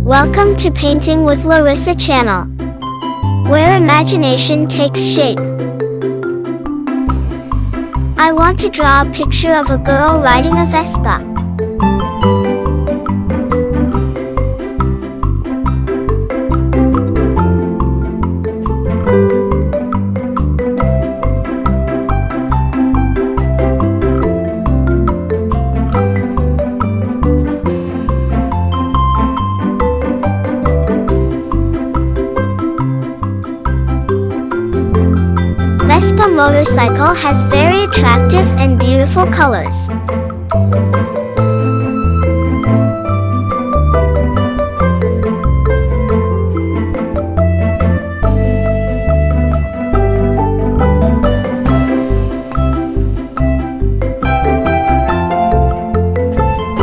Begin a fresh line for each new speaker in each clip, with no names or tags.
Welcome to Painting with Larisa channel, where imagination takes shape. I want to draw a picture of a girl riding a Vespa. Vespa motorcycle has very attractive and beautiful colors.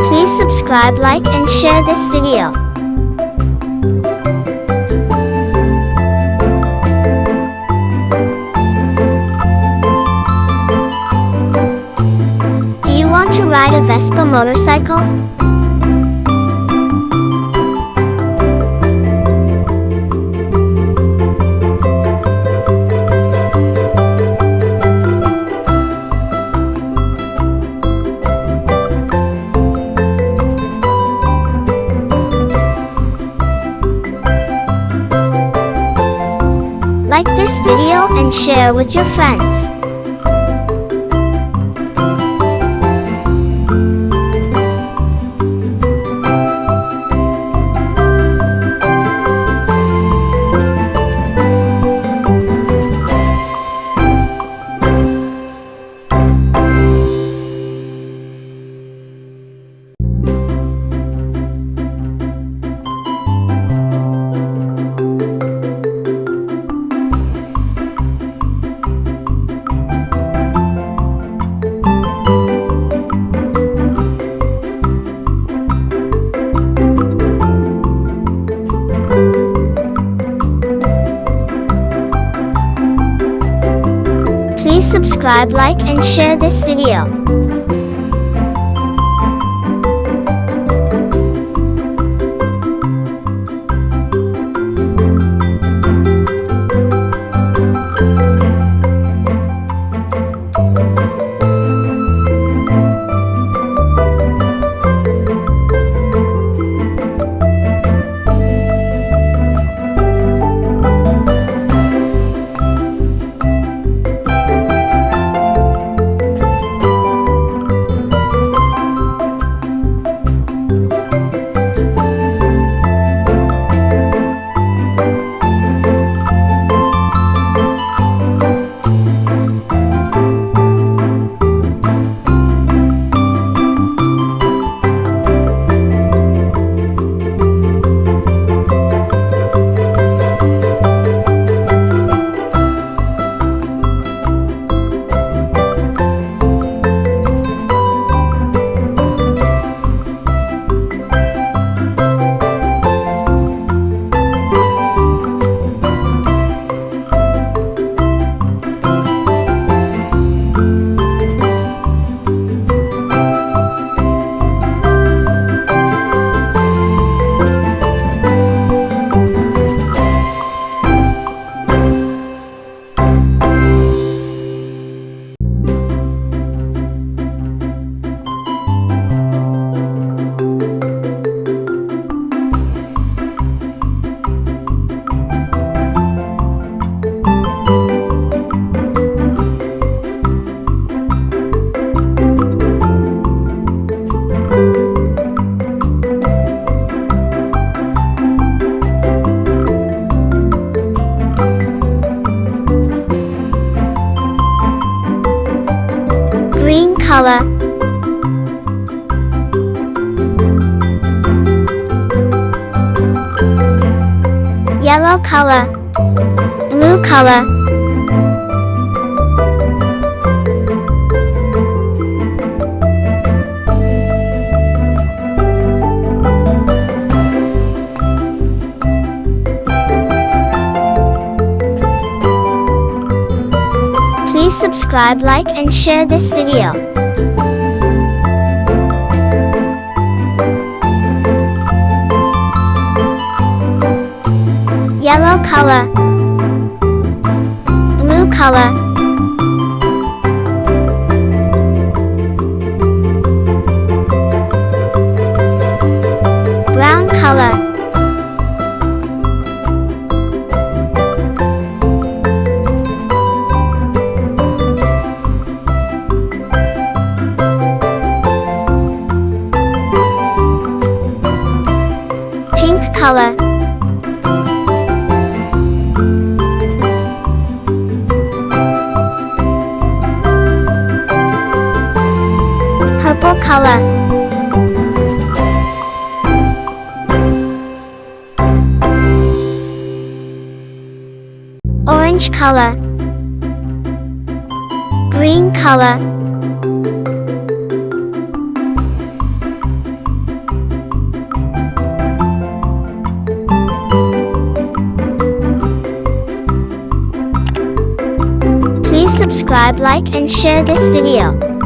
Please subscribe, like, and share this video. To ride a Vespa motorcycle? Like this video and share with your friends. Please subscribe, like, and share this video. Green color, yellow color, blue color, please subscribe, like, and share this video. yellow color, blue color, brown color, pink color, purple color, orange color, green color, please subscribe, like and share this video.